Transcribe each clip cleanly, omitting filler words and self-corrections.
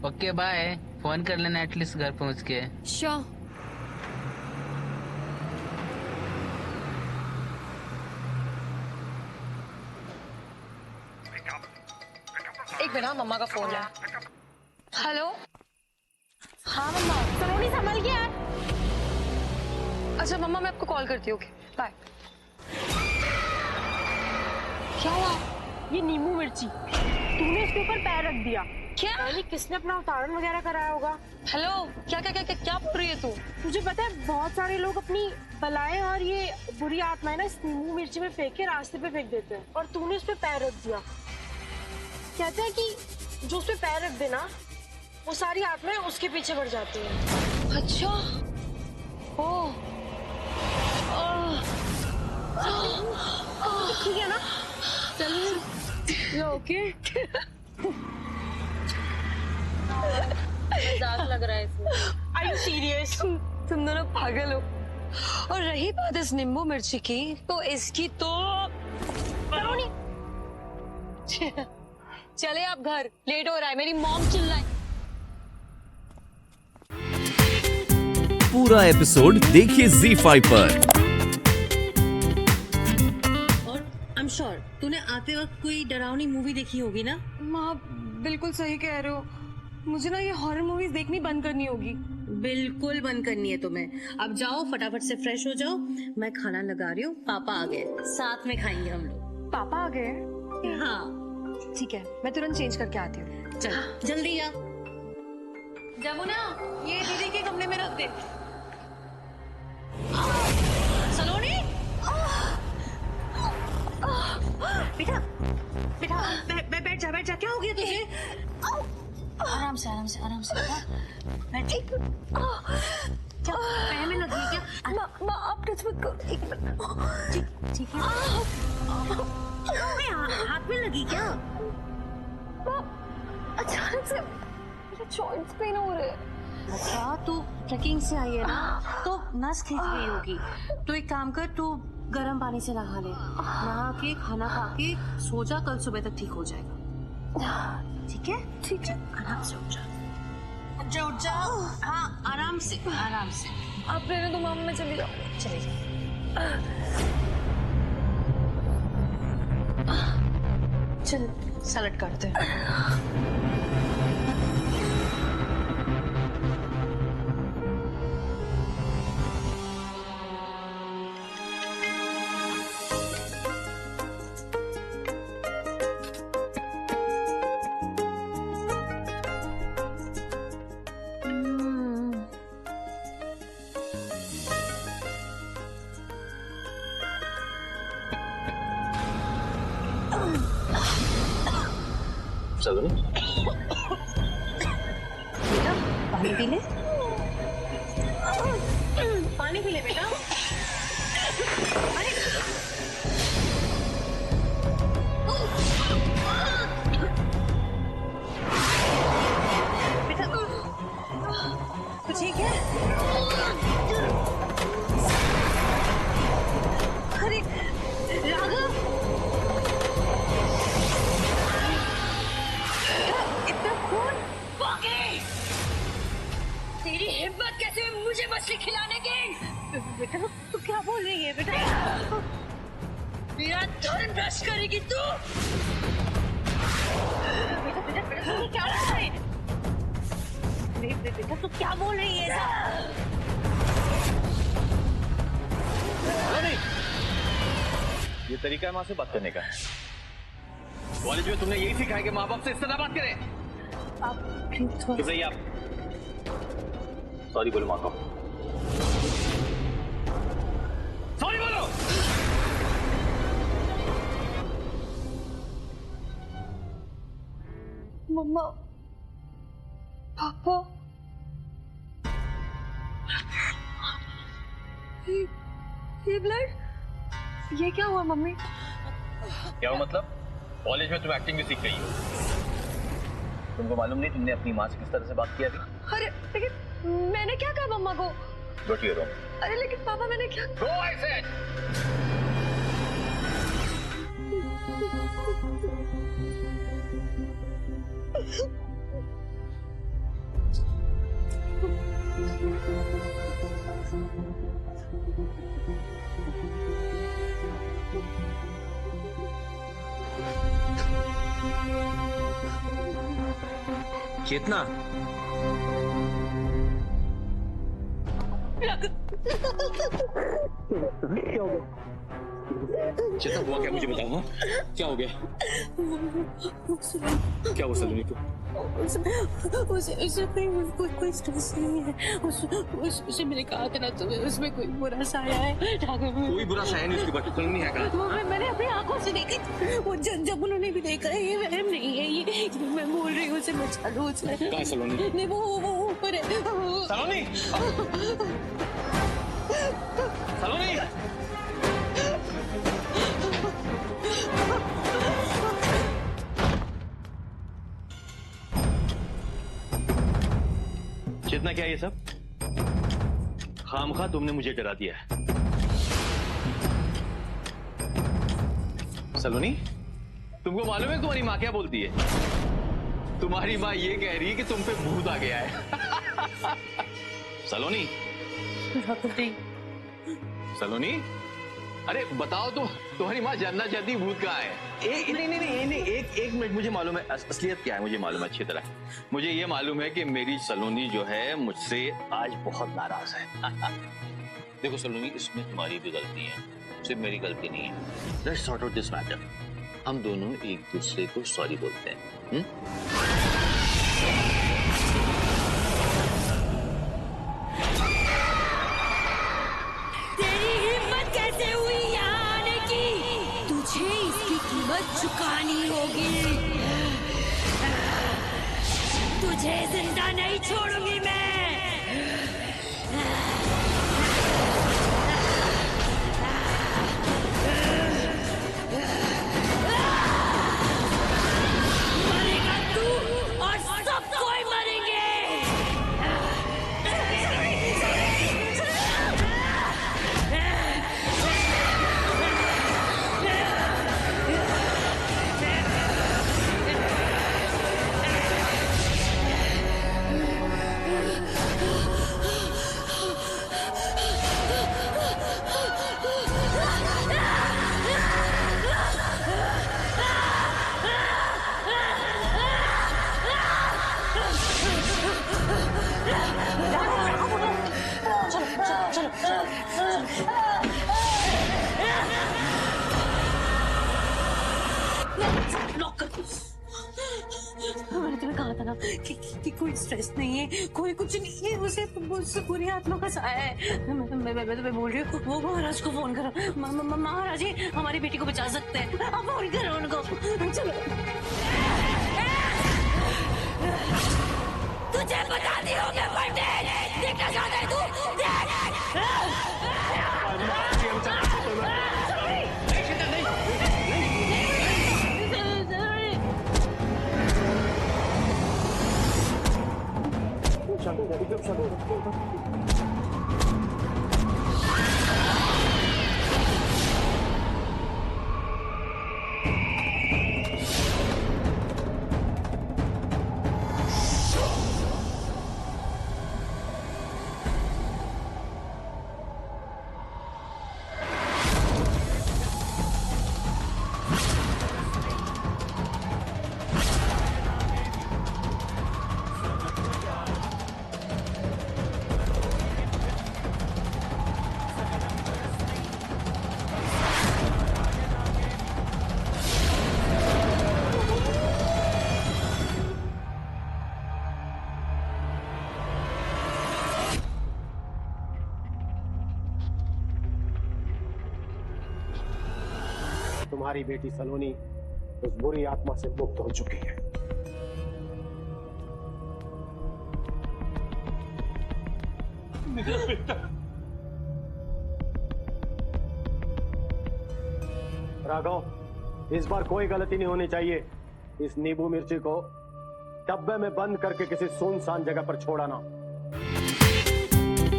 Okay bye. Phone कर लेना at least घर पहुंच के। श्योर। एक मिनट, मम्मा का फोन है। हेलो। हाँ मम्मा। सलोनी संभल के यार। अच्छा मम्मा, मैं आपको कॉल करती हूँ। Okay bye. क्या हुआ? ये नींबू मिर्ची तूने इसके ऊपर पैर रख दिया। क्या? यानी किसने अपना उतारण वगैरह कराया होगा। हेलो, क्या क्या क्या क्या क्या बोल रही है तू? तुझे पता है बहुत सारे लोग अपनी बलाएं और ये बुरी आत्माएं ना इस नींबू मिर्ची में फेंक के रास्ते पे फेंक देते हैं, और तूने उस पे पैर रख दिया। कहते हैं कि जो उस पे पैर रख देना वो सारी आत्माएं उसके पीछे बढ़ जाती हैं। अच्छा। ओ। ठीक है ना? चल ओके। मजाक लग रहा है इसमें। Are you serious? तुम दोनों पागल हो। और रही बात इस नींबू मिर्ची की, तो इसकी तो चले आप घर, लेट हो रहा है, मेरी मॉम चिल्लाए। पूरा एपिसोड देखिए ZEE5 पर। और आई एम श्योर तूने आते वक्त कोई डरावनी मूवी देखी होगी ना? माँ बिल्कुल सही कह रहे हो, मुझे ना ये हॉरर मूवीज देखनी बंद करनी होगी। बिल्कुल बंद करनी है तुम्हें। अब जाओ फटाफट से फ्रेश हो जाओ, मैं खाना लगा रही हूँ। पापा आ गए, साथ में खाएंगे हम लोग। पापा आ गए? हाँ ठीक है, मैं तुरंत चेंज करके आती हूँ। चल जल्दी जा। जमुना, ये दीदी के कमरे में रख दे। सलोनी, बेटा बेटा बैठ जा बैठ जा। क्या हो गया तुझे? आराम से आराम से आराम से बैठ। क्या पैर में लगी क्या? माँ आप टच मत करो, एक मिनट। ठीक है। हाथ में लगी क्या? अचानक से मेरे जॉइंट्स पेन हो रहे हैं। अच्छा तू ट्रैकिंग से आई है ना, तो नस खींच गई होगी। तो एक काम कर, तू गर्म पानी से नहा ले, नहा के खाना खा के सो जा, कल सुबह तक ठीक हो जाएगा। ठीक है? ठीक है, आराम से उठ जा। उठ जा। हाँ आराम से आराम से। आप रहने दो मामा, मैं चली जाऊँ। चले जा। चल सैलेड काटते हैं। बेटा पानी पी ले। पानी पी ले बेटा। बेटा तू ठीक है? अरे राघव, इतना खून! तेरी हिम्मत कैसे हुई मुझे मछली खिलाने की? बेटा तू क्या बोल रही है बेटा? मेरा धर्म भ्रष्ट करेगी तू? बेटा बेटा बेटा तू क्या बोल रही है? बेटा तू क्या बोल रही है? ये तरीका है माँ से बात करने का। कॉलेज में तुमने यही सिखाया कि माँ बाप से इस तरह बात करें। आप प्लीज थोड़ा। चुप रहिए आप। सॉरी बोलो माँ को। सॉरी बोलो। मम्मा, पापा, ये ब्लड, ये क्या हुआ मम्मी? क्या हो मतलब? कॉलेज में तुम एक्टिंग भी सीख गई हो। तुमको मालूम नहीं तुमने अपनी माँ से किस तरह से बात किया थी? अरे लेकिन मैंने क्या कहा मम्मा को? Go to your room. अरे लेकिन पापा मैंने क्या? Go, I said. चेतना, चेतना हुआ क्या मुझे बताओ। हाँ क्या हो गया? क्या हुआ सलोनी को? उसे कोई स्ट्रेस नहीं है। उसे मैंने कहा था ना तुम्हें, उसमें कोई बुरा साया है। कोई बुरा साया नहीं उसके ऊपर। सलोनी है कहाँ? वो मैंने अपनी आंखों से देखी। वो जब उन्होंने भी देखा है, ये वहम नहीं है। ये मैं बोल रही हूँ, उसे बचा लो। उसे कहाँ है सलोनी? नहीं, वो ऊपर है। सलोनी, सलोनी, चेतना क्या ये सब? खामखा तुमने मुझे डरा दिया है। सलोनी, तुमको मालूम है तुम्हारी माँ क्या बोलती है? तुम्हारी माँ ये कह रही है कि तुम पे भूत आ गया है। सलोनी, सलोनी, अरे बताओ तो, तुम्हारी माँ जानना चाहती भूत कहाँ है? नहीं, एक मिनट, मुझे मालूम है असलियत क्या है, मुझे मालूम है अच्छी तरह। मुझे ये मालूम है कि मेरी सलोनी जो है मुझसे आज बहुत नाराज है। देखो सलोनी, इसमें तुम्हारी भी गलती है, सिर्फ मेरी गलती नहीं है। Let's sort out this matter. हम दोनों एक दूसरे को सॉरी बोलते हैं। तेरी हिम्मत कैसे हुई यहाँ आने की? तुझे इसकी कीमत चुकानी होगी। तुझे जिंदा नहीं छोड़ूंगी मैं। मरेगा तू और सब कोई मरेंगे। मैंने तुम्हें कहा था ना कि कोई स्ट्रेस नहीं है, कोई कुछ नहीं है। उसे पूरी आत्मा का साया है। मैं तुम्हें बोल रही हूँ, वो महाराज को फोन करो। महाराज जी हमारी बेटी को बचा सकते हैं, आप फोन करो उनको। चलो, तुझे बता दी होगी पंडित। देखना चाहता है तू? तुम्हारी बेटी सलोनी उस बुरी आत्मा से मुक्त हो चुकी है। मेरा बेटा। राघव, इस बार कोई गलती नहीं होनी चाहिए। इस नींबू मिर्ची को डब्बे में बंद करके किसी सुनसान जगह पर छोड़ाना।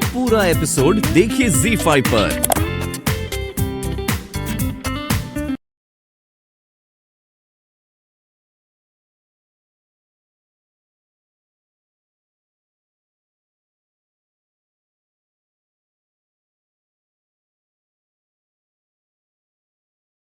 पूरा एपिसोड देखिए ZEE5 पर।